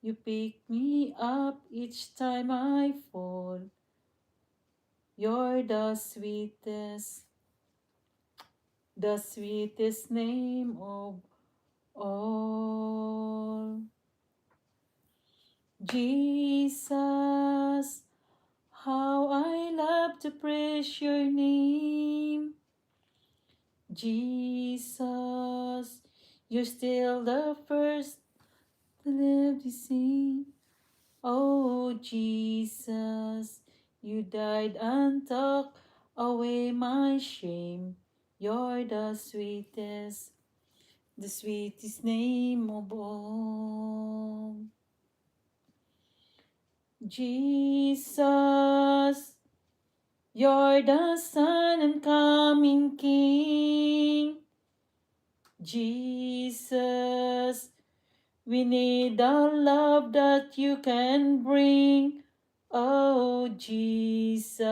You pick me up each time I fall. You're the sweetest name of all. Jesus, how I love to praise your name. Jesus, you're still the first to live the same. Oh, Jesus, you died and took away my shame. You're the sweetest name of all. Jesus, you're the Son and coming King. Jesus, we need the love that you can bring. Oh, Jesus.